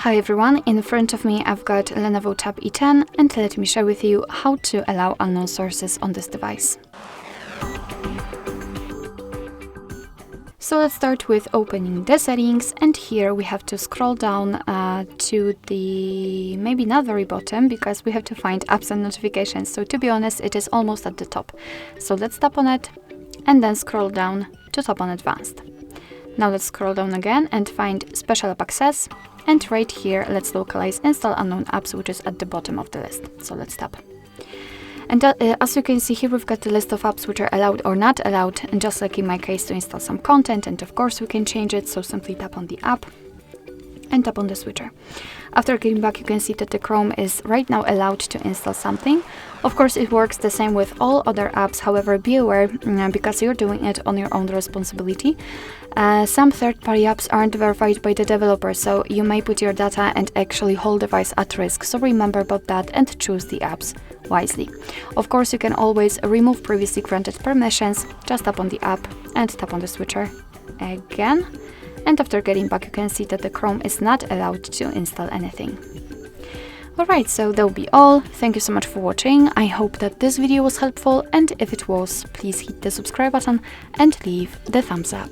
Hi everyone, in front of me I've got LENOVO Tab E10 and let me share with you how to allow unknown sources on this device. So let's start with opening the settings, and here we have to scroll down to the maybe not very bottom, because we have to find apps and notifications. So to be honest, it is almost at the top. So let's tap on it and then scroll down to tap on advanced. Now let's scroll down again and find special app access, and right here let's localize install unknown apps, which is at the bottom of the list. So let's tap. And as you can see here, we've got the list of apps which are allowed or not allowed, and just like in my case, to install some content, and of course we can change it. So simply tap on the app and tap on the switcher. After getting back, you can see that the Chrome is right now allowed to install something. Of course, it works the same with all other apps. However, be aware, because you're doing it on your own responsibility. Some third-party apps aren't verified by the developer, so you may put your data and actually whole device at risk. So remember about that and choose the apps wisely. Of course, you can always remove previously granted permissions. Just tap on the app and tap on the switcher again. And after getting back, you can see that the Chrome is not allowed to install anything. Alright, so that will be all. Thank you so much for watching. I hope that this video was helpful, and if it was, please hit the subscribe button and leave the thumbs up.